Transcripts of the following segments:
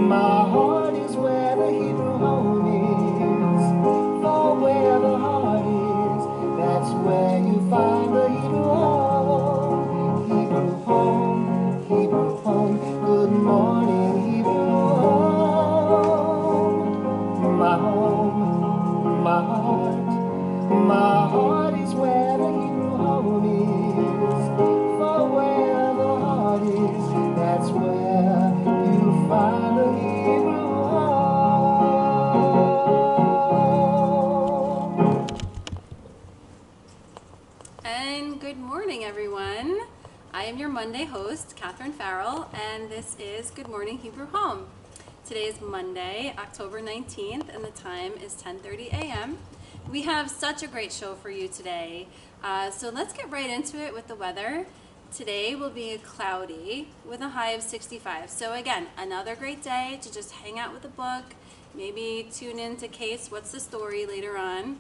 My heart is where the Hebrew home is. For where the heart is, that's where you find the Hebrew home. Hebrew home, Hebrew home. Good morning, Hebrew home. My home, my heart is where the Hebrew home is. For where the heart is, that's where you find the Hebrew home. And good morning, everyone. I am your Monday host, Catherine Farrell, and this is Good Morning Hebrew Home. Today is Monday, October 19th, and the time is 10:30 a.m. We have such a great show for you today, so let's get right into it with the weather. Today will be cloudy with a high of 65. So again, another great day to just hang out with a book, maybe tune in to Case What's the Story later on.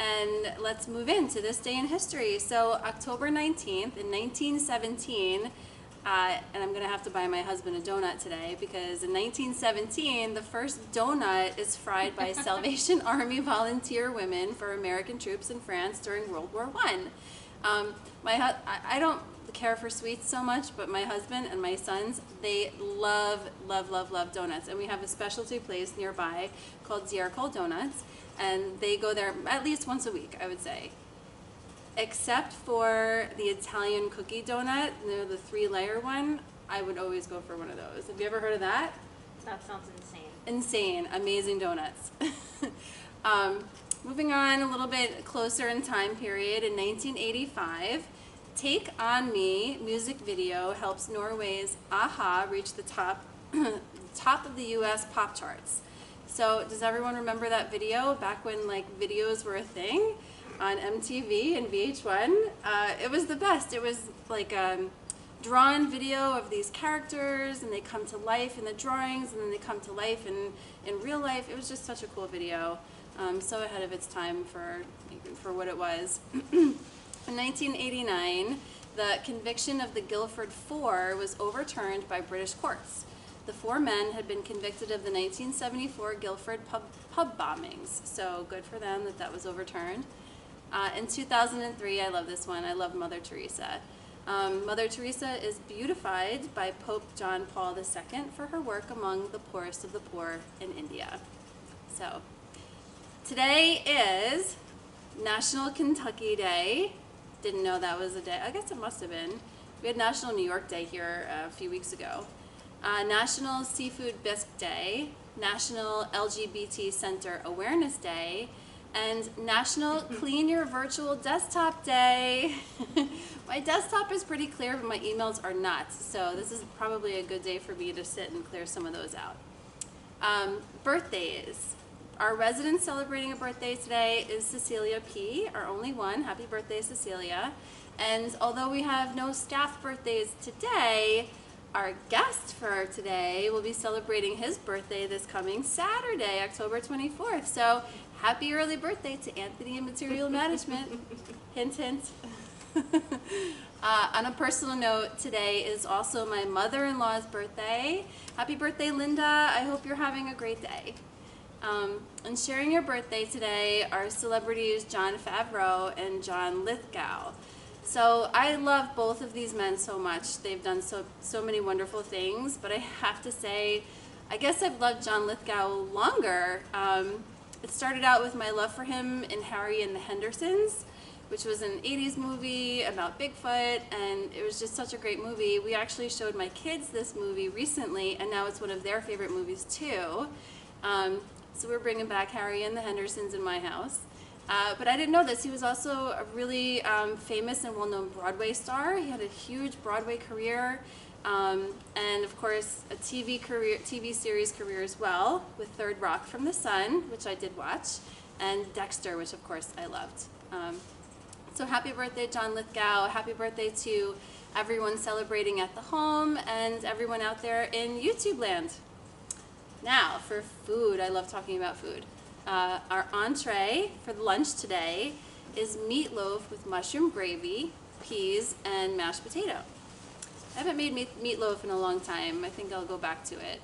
And let's move into this day in history. So October 19th in 1917, and I'm going to have to buy my husband a donut today because in 1917, the first donut is fried by Salvation Army volunteer women for American troops in France during World War I. I don't care for sweets so much, but my husband and my sons, they love donuts. And we have a specialty place nearby called Cole Donuts, and they go there at least once a week, I would say. Except for the Italian cookie donut, the 3-layer one, I would always go for one of those. Have you ever heard of that? That sounds insane. Insane, amazing donuts. Moving on a little bit closer in time period, in 1985, Take On Me music video helps Norway's Aha reach the top of the US pop charts. So does everyone remember that video back when like videos were a thing on MTV and VH1? It was the best. It was like a drawn video of these characters, and they come to life in the drawings, and then they come to life in real life. It was just such a cool video. So ahead of its time for what it was. In 1989, the conviction of the Guildford Four was overturned by British courts. The 4 men had been convicted of the 1974 Guildford pub bombings, so good for them that was overturned. In 2003, I love this one, I love Mother Teresa. Mother Teresa is beatified by Pope John Paul II for her work among the poorest of the poor in India. So, today is National Kentucky Day. Didn't know that was a day. I guess it must have been. We had National New York Day here a few weeks ago. National Seafood Bisque Day, National LGBT Center Awareness Day, and National Clean Your Virtual Desktop Day. My desktop is pretty clear, but my emails are not, so this is probably a good day for me to sit and clear some of those out. Birthdays. Our resident celebrating a birthday today is Cecilia P., our only one. Happy birthday, Cecilia. And although we have no staff birthdays today, our guest for today will be celebrating his birthday this coming Saturday, October 24th. So happy early birthday to Anthony in Material Management. Hint, hint. On a personal note, today is also my mother-in-law's birthday. Happy birthday, Linda. I hope you're having a great day. And sharing your birthday today are celebrities Jon Favreau and John Lithgow. So I love both of these men so much. They've done so many wonderful things, but I have to say, I guess I've loved John Lithgow longer. It started out with my love for him in Harry and the Hendersons, which was an 80s movie about Bigfoot, and it was just such a great movie. We actually showed my kids this movie recently, and now it's one of their favorite movies too. So we're bringing back Harry and the Hendersons in my house. But I didn't know this. He was also a really famous and well-known Broadway star. He had a huge Broadway career, and of course a TV series career as well, with Third Rock from the Sun, which I did watch, and Dexter, which of course I loved. So happy birthday, John Lithgow. Happy birthday to everyone celebrating at the home and everyone out there in YouTube land. Now for food, I love talking about food. Our entree for lunch today is meatloaf with mushroom gravy, peas, and mashed potato. I haven't made meatloaf in a long time. I think I'll go back to it.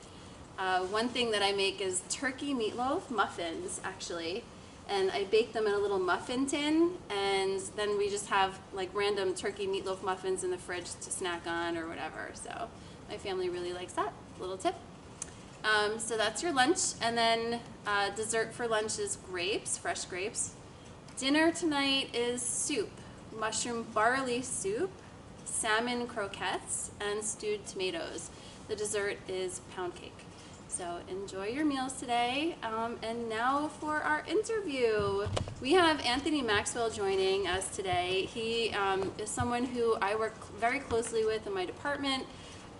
One thing that I make is turkey meatloaf muffins, actually. And I bake them in a little muffin tin, and then we just have like random turkey meatloaf muffins in the fridge to snack on or whatever. So my family really likes that. Little tip. So that's your lunch, and then dessert for lunch is grapes, fresh grapes. Dinner tonight is soup, mushroom barley soup, salmon croquettes, and stewed tomatoes. The dessert is pound cake. So enjoy your meals today. And now for our interview. We have Anthony Maxwell joining us today. He is someone who I work very closely with in my department,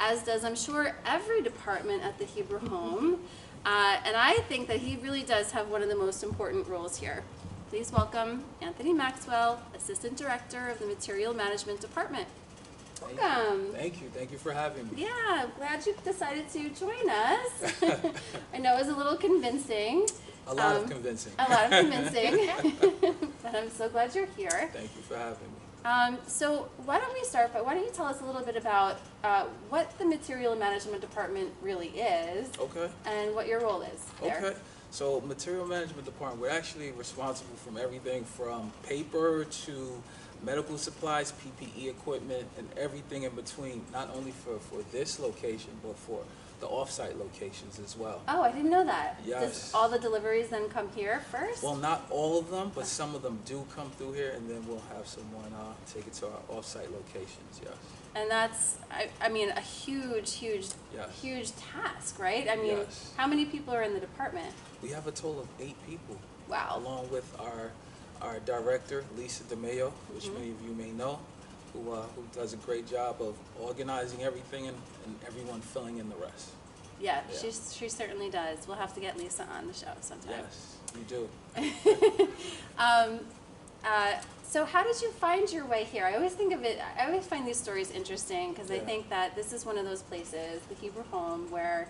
as does, I'm sure, every department at the Hebrew Home. And I think that he really does have one of the most important roles here. Please welcome Anthony Maxwell, Assistant Director of the Material Management Department. Welcome. Thank you. Thank you for having me. Yeah, I'm glad you decided to join us. I know it was a little convincing. A lot of convincing. A lot of convincing. But I'm so glad you're here. Thank you for having me. So why don't we start by, why don't you tell us a little bit about what the Material Management Department really is, Okay. and what your role is there. Okay. So Material Management Department, we're actually responsible from everything from paper to medical supplies, PPE equipment, and everything in between, not only for this location, but for the off-site locations as well. Oh, I didn't know that. Yes. Does all the deliveries then come here first? Well, not all of them, but some of them do come through here, and then we'll have someone take it to our off-site locations, yes. And that's, I mean, a huge task, right? I mean, Yes. How many people are in the department? We have a total of 8 people. Wow. Along with our director, Lisa DeMayo, which many of you may know, who does a great job of organizing everything and everyone filling in the rest. Yeah, Yeah. she certainly does. We'll have to get Lisa on the show sometime. Yes, you do. So how did you find your way here? I always find these stories interesting because I Yeah. think that this is one of those places, the Hebrew Home, where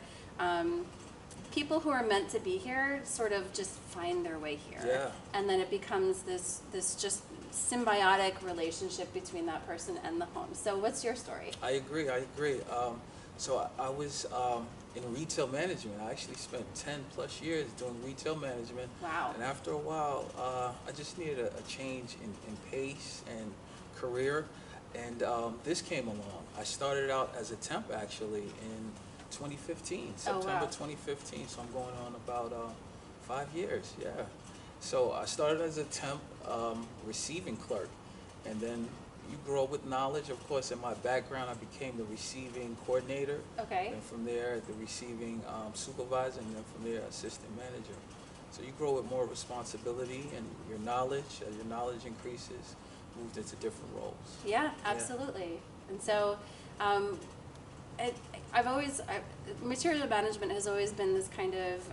people who are meant to be here sort of just find their way here. Yeah. And then it becomes this just symbiotic relationship between that person and the home. So what's your story? I agree. So I was in retail management. I actually spent 10 plus years doing retail management. Wow. And after a while, I just needed a change in pace and career. And this came along. I started out as a temp actually in 2015, September 2015. So I'm going on about 5 years, yeah. So I started as a temp receiving clerk, and then you grow with knowledge. Of course, in my background, I became the receiving coordinator. Okay. And from there, the receiving supervisor, and then from there, assistant manager. So you grow with more responsibility, and your knowledge, as your knowledge increases, moved into different roles. Yeah, absolutely. And so material management has always been this kind of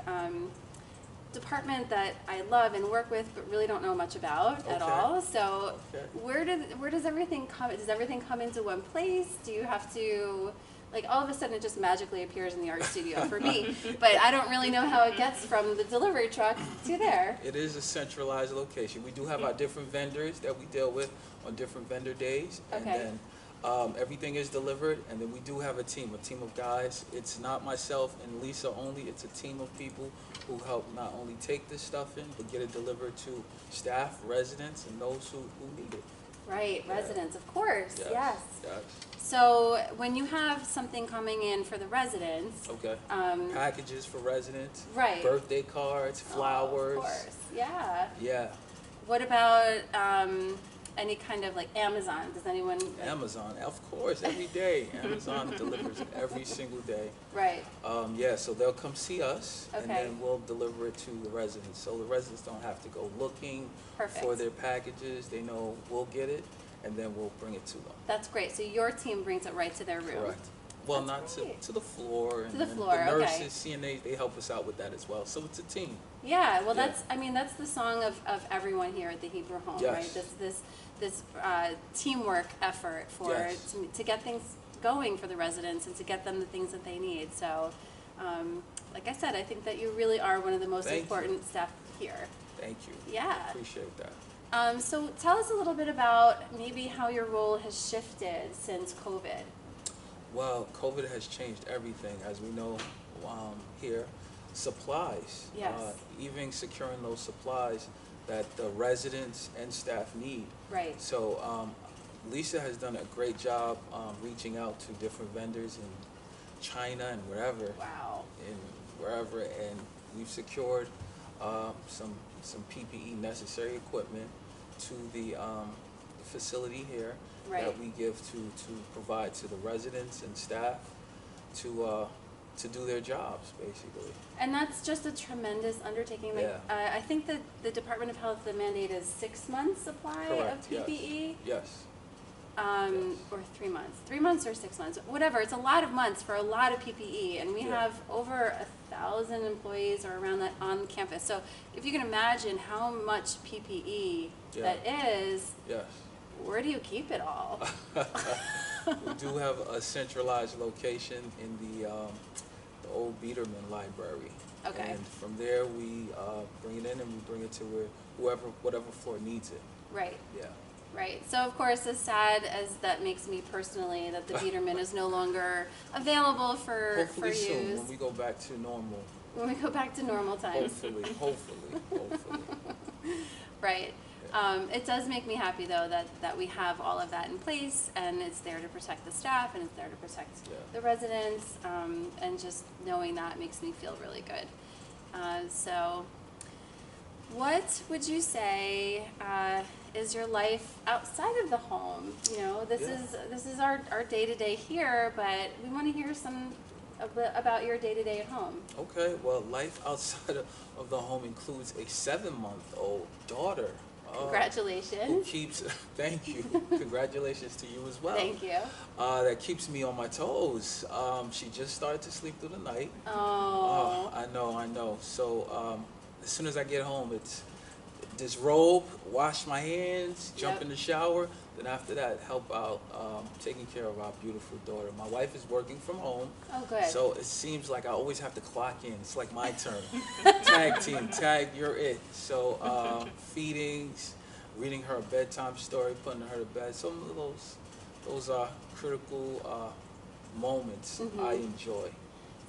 department that I love and work with, but really don't know much about at all. So where does everything come? Does everything come into one place? Do you have to, like, all of a sudden it just magically appears in the art studio for me, but I don't really know how it gets from the delivery truck to there. It is a centralized location. We do have our different vendors that we deal with on different vendor days, and then everything is delivered, and then we do have a team of guys. It's not myself and Lisa only, it's a team of people who help not only take this stuff in, but get it delivered to staff, residents, and those who need it. Right, residents, of course, yes. Yes. So when you have something coming in for the residents, Okay. Packages for residents, right. Birthday cards, flowers. Of course, yeah. Yeah. What about any kind of, like, Amazon? Does anyone... Amazon, of course, every day. Amazon delivers every single day. Right. Yeah, so they'll come see us, and Okay. then we'll deliver it to the residents. So the residents don't have to go looking Perfect. for their packages. They know we'll get it, and then we'll bring it to them. That's great. So your team brings it right to their room. Correct. Well, That's not great. to the floor. And To the then floor, the okay. nurses, CNA, they help us out with that as well. So it's a team. Yeah, well, Yeah. that's the song of everyone here at the Hebrew Home, Yes. right? This teamwork effort for Yes. to get things going for the residents and to get them the things that they need. So, like I said, I think that you really are one of the most Thank you. important staff here. Thank you. Yeah. Appreciate that. So tell us a little bit about maybe how your role has shifted since COVID. Well, COVID has changed everything, as we know here. Supplies, Yes. Even securing those supplies that the residents and staff need. Right. So Lisa has done a great job reaching out to different vendors in China and wherever. Wow. And we've secured some PPE necessary equipment to the facility here. Right. That we give to provide to the residents and staff to do their jobs, basically. And that's just a tremendous undertaking. Like, Yeah. I think that the Department of Health, the mandate is 6 months supply Correct, of PPE. Yes. Or 3 months. 3 months or 6 months, whatever. It's a lot of months for a lot of PPE, and we Yeah. have over 1,000 employees or around that on campus. So if you can imagine how much PPE Yeah. that is, Yes. where do you keep it all? We do have a centralized location in the old Biederman Library. Okay. And from there, we bring it in and we bring it to whatever floor needs it. Right. Yeah. Right. So, of course, as sad as that makes me personally, that the Biederman is no longer available for Hopefully soon, use. when we go back to normal. When we go back to normal times. Hopefully. Right. It does make me happy, though, that we have all of that in place, and it's there to protect the staff, and it's there to protect the residents, and just knowing that makes me feel really good. So, what would you say is your life outside of the home? You know, this is our day-to-day here, but we want to hear some about your day-to-day at home. Okay, well, life outside of the home includes a 7-month-old daughter. Congratulations. Who keeps, thank you. Congratulations to you as well. Thank you. That keeps me on my toes. She just started to sleep through the night. Oh. I know. So as soon as I get home, it's disrobe, wash my hands, jump in the shower. Then after that, help out taking care of our beautiful daughter. My wife is working from home. Oh, good. So it seems like I always have to clock in. It's like my turn. Tag, you're it. So feedings, reading her a bedtime story, putting her to bed. Some of those are critical moments I enjoy.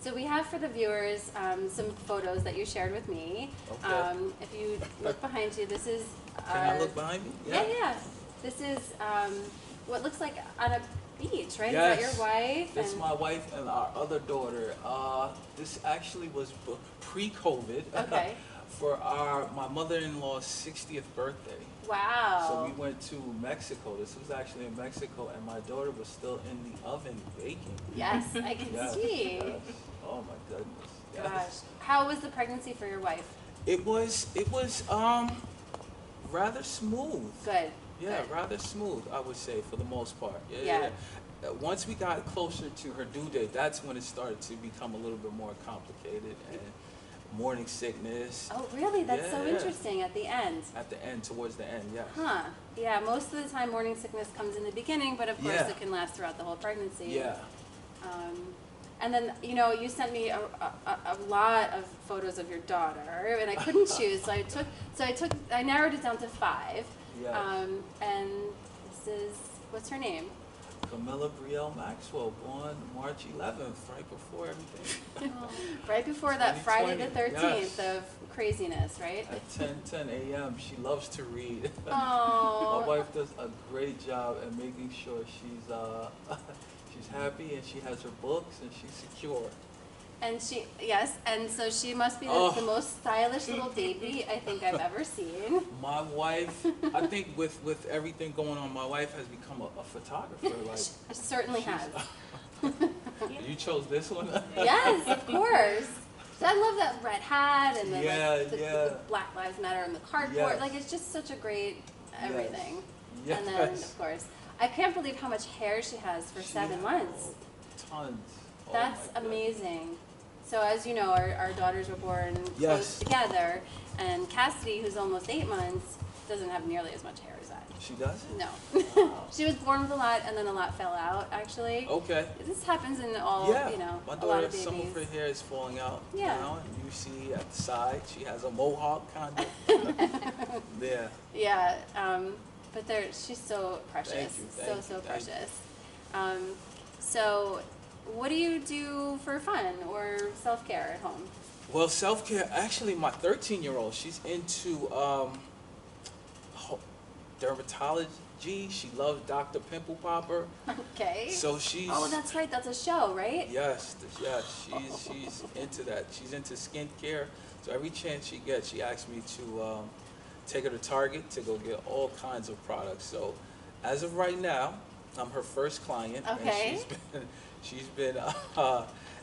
So we have for the viewers some photos that you shared with me. Okay. If you look behind you, this is... Can I look behind me? Yeah. This is what looks like on a beach, right? Yes. Is that your wife? That's my wife and our other daughter. This actually was pre-COVID. Okay. For my mother-in-law's 60th birthday. Wow. So we went to Mexico. This was actually in Mexico, and my daughter was still in the oven baking. Yes, I can see. Yes. Oh my goodness. Yes. Gosh. How was the pregnancy for your wife? It was rather smooth. Good. Yeah, Good. rather smooth, I would say, for the most part. Yeah. Once we got closer to her due date, that's when it started to become a little bit more complicated, and morning sickness. Oh, really? That's so Yeah. interesting at the end. At the end, towards the end, yes. Huh. Yeah, most of the time morning sickness comes in the beginning, but of course Yeah. it can last throughout the whole pregnancy. Yeah. And then, you sent me a lot of photos of your daughter, and I couldn't choose, so I narrowed it down to 5. Yeah. And this is, what's her name? Camilla Brielle Maxwell, born March 11th, right before everything. Right before that Friday the 2020, 13th yes. of craziness, right? At 10 a.m. She loves to read. Oh. My wife does a great job at making sure she's happy and she has her books and she's secure. And and so she must be the most stylish little baby I think I've ever seen. My wife, I think with everything going on, my wife has become a photographer. Like, She certainly has. You chose this one? Yes, of course. I love that red hat and the, Yeah. the Black Lives Matter and the cardboard. Yes. Like, it's just such a great everything. Yes. And then, of course, I can't believe how much hair she has for 7 months. Tons. Oh That's my goodness. amazing. So as you know, our daughters were born close together, and Cassidy, who's almost 8 months, doesn't have nearly as much hair as that. She does? No. Wow. She was born with a lot, and then a lot fell out, actually. Okay. This happens in all, My a lot daughter, of babies. some of her hair is falling out Yeah. now, and you see at the side, she has a mohawk kind of. Yeah. Yeah, but she's so precious. Thank you, so thank you. precious. So, what do you do for fun or self-care at home? Well, self-care, actually, my 13-year-old, she's into dermatology. She loves Dr. Pimple Popper. Okay. So she's... Oh, that's right. That's a show, right? Yes, she's into that. She's into skincare. So every chance she gets, she asks me to take her to Target to go get all kinds of products. So as of right now, I'm her first client. Okay. And she's been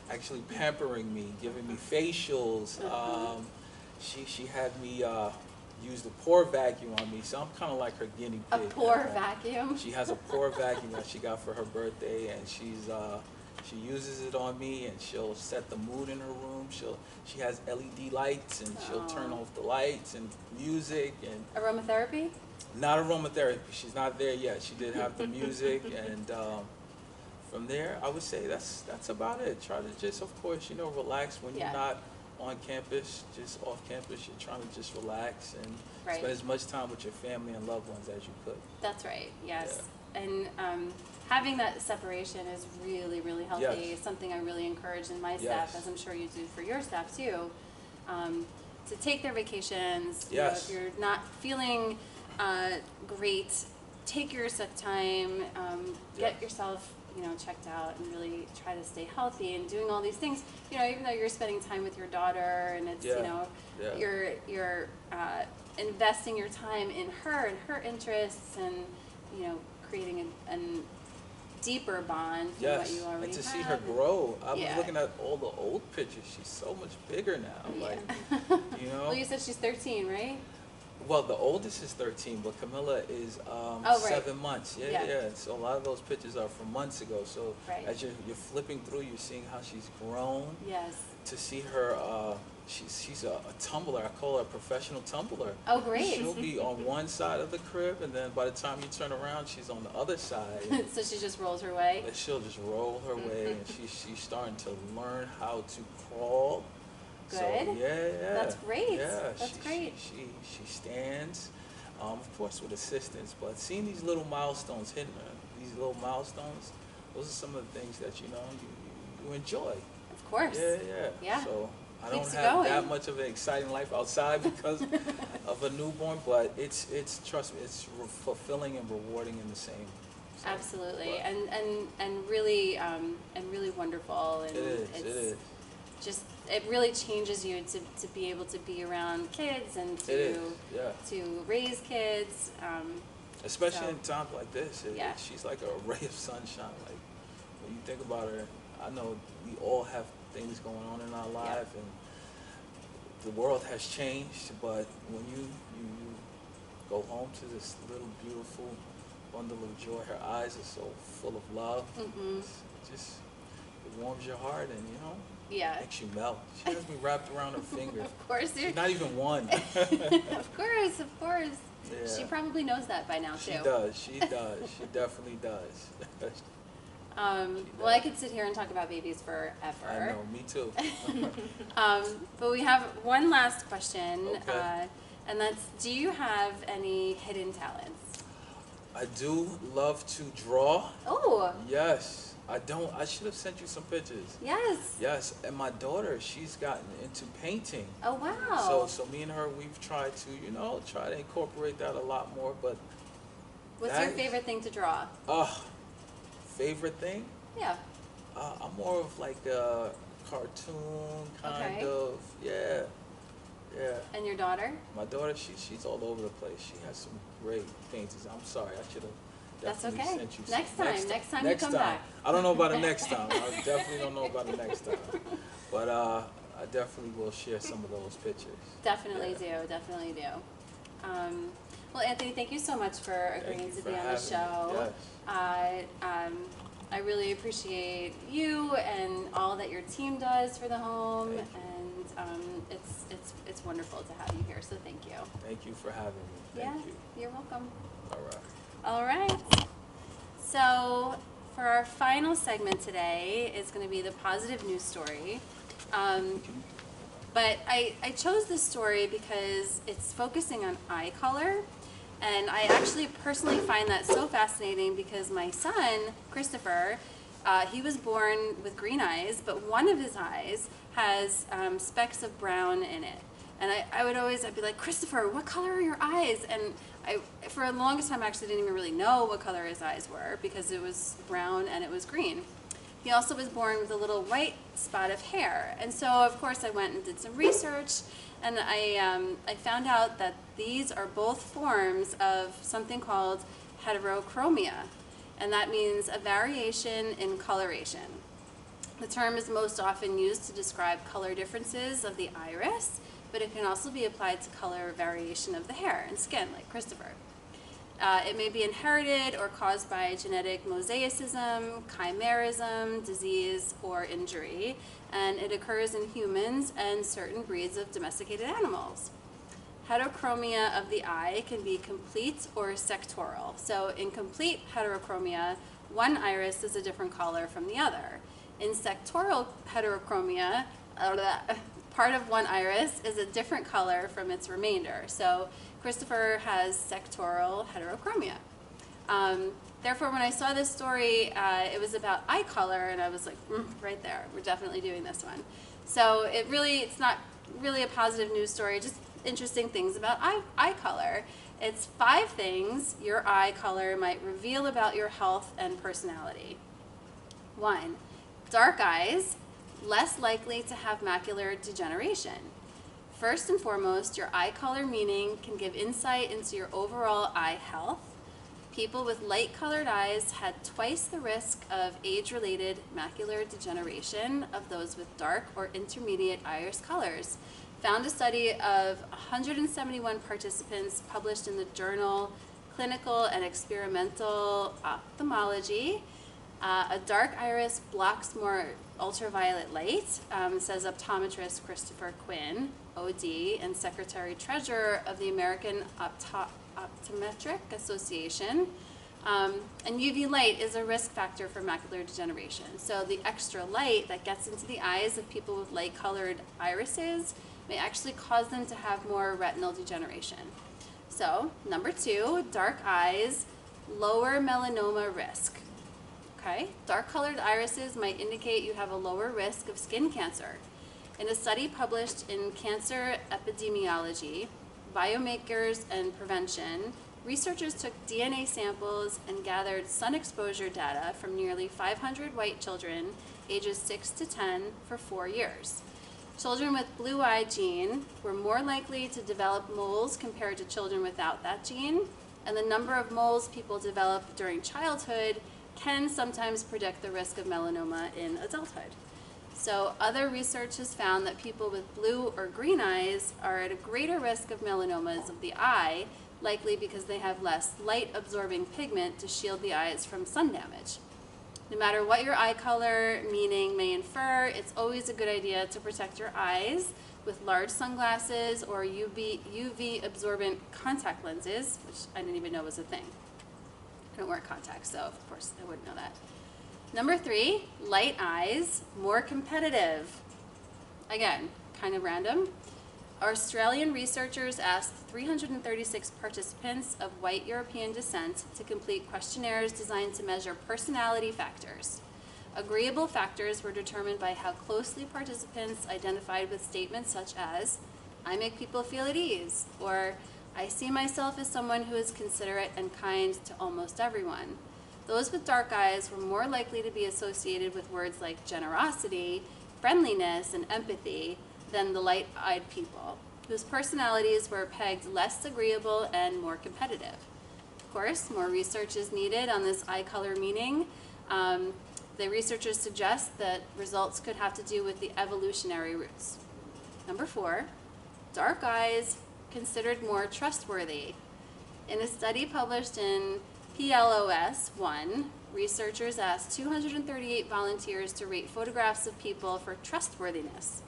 actually pampering me, giving me facials. She had me use the pore vacuum on me, so I'm kind of like her guinea A pig. pore vacuum? She has a pore vacuum that she got for her birthday, and she uses it on me, and she'll set the mood in her room. She has LED lights, and she'll turn off the lights and music and Aromatherapy? not aromatherapy. She's not there yet. She did have the music, and from there, I would say that's about it. Try to just, of course, relax when you're not on campus, just off campus. You're trying to just relax and spend as much time with your family and loved ones as you could. That's right. Yes. Yeah. And having that separation is really, really healthy. Yes. It's something I really encourage in my staff, as I'm sure you do for your staff too, to take their vacations. Yes. If you're not feeling great, take your sick time, get yourself checked out, and really try to stay healthy and doing all these things. Even though you're spending time with your daughter, and it's you're investing your time in her and her interests, and creating a deeper bond from what you already and to have. see her grow. I was looking at all the old pictures. She's so much bigger now. Like, Well, you said she's 13, right? Well, the oldest is 13, but Camilla is 7 months. Yeah. So a lot of those pictures are from months ago. So as you're flipping through, you're seeing how she's grown. Yes. To see her, she's a tumbler. I call her a professional tumbler. Oh, great. She'll be on one side of the crib, and then by the time you turn around, she's on the other side. So she just rolls her way? And she'll just roll her way, and she's starting to learn how to crawl. Good. So, yeah. That's great. Yeah, that's great. She stands, of course with assistance, but seeing these little milestones, hitting her, these little milestones, those are some of the things that you enjoy. Of course. Yeah. So I don't Keeps have going. that much of an exciting life outside because of a newborn, but it's trust me, it's fulfilling and rewarding in the same. Absolutely, and really wonderful, and it is. Just it really changes you to be able to be around kids and to raise kids. Especially in times like this, Yeah. she's like a ray of sunshine. Like when you think about her, I know we all have things going on in our life, and the world has changed. But when you go home to this little beautiful bundle of joy, her eyes are so full of love. It warms your heart, and makes you melt. She has me wrapped around her finger. Of course, she's not even one. Of course. Yeah. She probably knows that by now too. She does. She definitely does. Well, I could sit here and talk about babies forever. I know, me too. But we have one last question, Okay. and that's: do you have any hidden talents? I do love to draw. Oh. Yes. I should have sent you some pictures. Yes. Yes, and my daughter, she's gotten into painting. Oh, wow. So me and her, we've tried to, try to incorporate that a lot more, but... What's your favorite thing to draw? Favorite thing? Yeah. I'm more of like a cartoon kind of, yeah. And your daughter? My daughter, she's all over the place. She has some great paintings. I'm sorry, I should have definitely sent you some. Next time you come back. I don't know about the next time. I definitely don't know about the next time. But I definitely will share some of those pictures. Definitely do. Well, Anthony, thank you so much for agreeing to be on the show. Yes. I really appreciate you and all that your team does for the home, and it's wonderful to have you here. So thank you. Thank you for having me. Thank you. You're welcome. All right. All right. So for our final segment today is going to be the positive news story. But I chose this story because it's focusing on eye color. And I actually personally find that so fascinating because my son, Christopher, He was born with green eyes, but one of his eyes has specks of brown in it. And I'd be like, Christopher, what color are your eyes? And for the longest time, I actually didn't even really know what color his eyes were because it was brown and it was green. He also was born with a little white spot of hair. And so, of course, I went and did some research, and I found out that these are both forms of something called heterochromia. And that means a variation in coloration. The term is most often used to describe color differences of the iris, but it can also be applied to color variation of the hair and skin, like Christopher. It may be inherited or caused by genetic mosaicism, chimerism, disease, or injury, and it occurs in humans and certain breeds of domesticated animals. Heterochromia of the eye can be complete or sectoral. So in complete heterochromia, one iris is a different color from the other. In sectoral heterochromia, part of one iris is a different color from its remainder. So Christopher has sectoral heterochromia. Therefore, when I saw this story, it was about eye color, and I was like, right there, we're definitely doing this one. So it's not really a positive news story, just interesting things about eye color. It's 5 things your eye color might reveal about your health and personality. 1, dark eyes, less likely to have macular degeneration. First and foremost, your eye color meaning can give insight into your overall eye health. People with light-colored eyes had twice the risk of age-related macular degeneration of those with dark or intermediate iris colors. Found a study of 171 participants published in the journal Clinical and Experimental Ophthalmology. A dark iris blocks more ultraviolet light, says optometrist Christopher Quinn, OD, and Secretary-Treasurer of the American Optometric Association. And UV light is a risk factor for macular degeneration. So the extra light that gets into the eyes of people with light-colored irises may actually cause them to have more retinal degeneration. So, number 2, dark eyes, lower melanoma risk. Okay, dark-colored irises might indicate you have a lower risk of skin cancer. In a study published in Cancer Epidemiology, Biomarkers and Prevention, researchers took DNA samples and gathered sun exposure data from nearly 500 white children ages 6 to 10 for 4 years. Children with blue-eye gene were more likely to develop moles compared to children without that gene, and the number of moles people develop during childhood can sometimes predict the risk of melanoma in adulthood. So other research has found that people with blue or green eyes are at a greater risk of melanomas of the eye, likely because they have less light-absorbing pigment to shield the eyes from sun damage. No matter what your eye color meaning may infer, it's always a good idea to protect your eyes with large sunglasses or UV absorbent contact lenses, which I didn't even know was a thing. I don't wear contacts, so of course I wouldn't know that. Number 3, light eyes, more competitive. Again, kind of random. Australian researchers asked 336 participants of white European descent to complete questionnaires designed to measure personality factors. Agreeable factors were determined by how closely participants identified with statements such as, "I make people feel at ease," or "I see myself as someone who is considerate and kind to almost everyone." Those with dark eyes were more likely to be associated with words like generosity, friendliness, and empathy than the light-eyed people, whose personalities were pegged less agreeable and more competitive. Of course, more research is needed on this eye color meaning. The researchers suggest that results could have to do with the evolutionary roots. Number 4, dark eyes considered more trustworthy. In a study published in PLOS 1, researchers asked 238 volunteers to rate photographs of people for trustworthiness.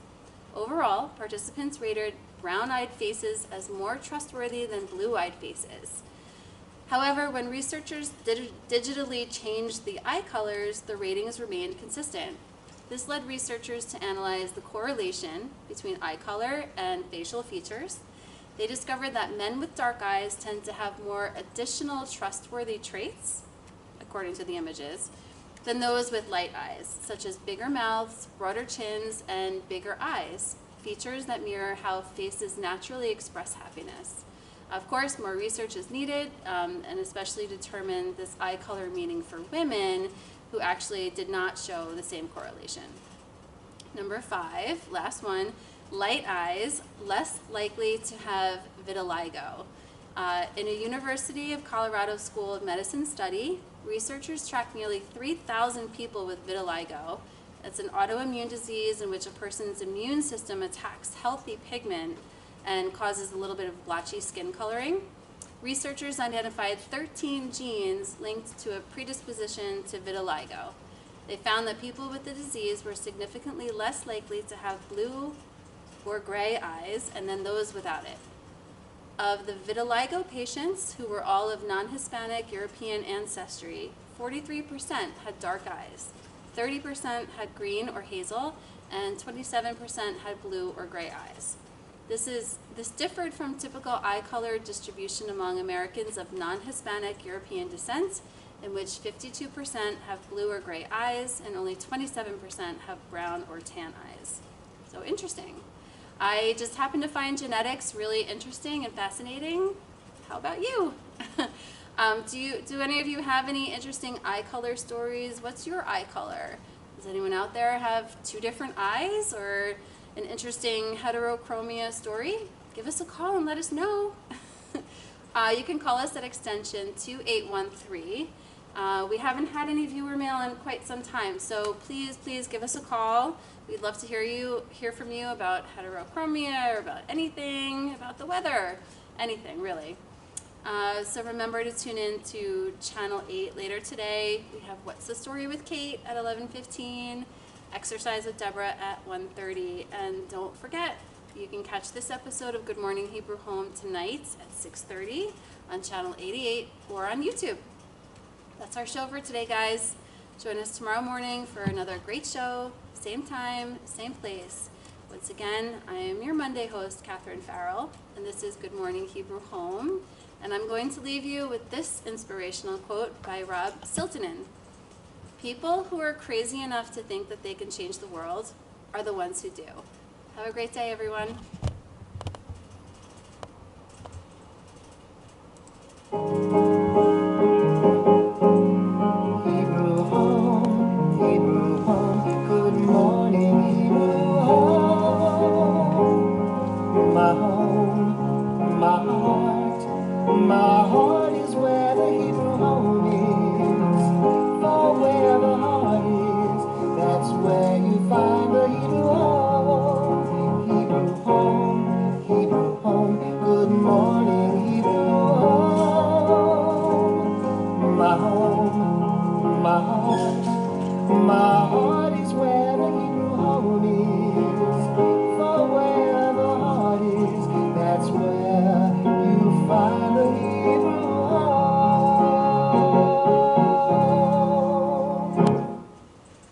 Overall, participants rated brown-eyed faces as more trustworthy than blue-eyed faces. However, when researchers digitally changed the eye colors, the ratings remained consistent. This led researchers to analyze the correlation between eye color and facial features. They discovered that men with dark eyes tend to have more additional trustworthy traits, according to the images, than those with light eyes, such as bigger mouths, broader chins, and bigger eyes, features that mirror how faces naturally express happiness. Of course, more research is needed, and especially determine this eye color meaning for women who actually did not show the same correlation. Number 5, last one, light eyes, less likely to have vitiligo. In a University of Colorado School of Medicine study, researchers tracked nearly 3,000 people with vitiligo. It's an autoimmune disease in which a person's immune system attacks healthy pigment and causes a little bit of blotchy skin coloring. Researchers identified 13 genes linked to a predisposition to vitiligo. They found that people with the disease were significantly less likely to have blue or gray eyes than those without it. Of the vitiligo patients, who were all of non-Hispanic European ancestry, 43% had dark eyes, 30% had green or hazel, and 27% had blue or gray eyes. This differed from typical eye color distribution among Americans of non-Hispanic European descent, in which 52% have blue or gray eyes and only 27% have brown or tan eyes. So interesting. I just happen to find genetics really interesting and fascinating. How about you? Do any of you have any interesting eye color stories? What's your eye color? Does anyone out there have 2 different eyes or an interesting heterochromia story? Give us a call and let us know. You can call us at extension 2813. We haven't had any viewer mail in quite some time, so please give us a call. We'd love to hear from you about heterochromia or about anything, about the weather, anything really. So remember to tune in to Channel 8 later today. We have What's the Story with Kate at 11:15, Exercise with Deborah at 1:30, and don't forget, you can catch this episode of Good Morning Hebrew Home tonight at 6:30 on Channel 88 or on YouTube. That's our show for today, guys. Join us tomorrow morning for another great show, same time, same place. Once again, I am your Monday host, Catherine Farrell, and this is Good Morning Hebrew Home. And I'm going to leave you with this inspirational quote by Rob Siltonen. People who are crazy enough to think that they can change the world are the ones who do. Have a great day, everyone.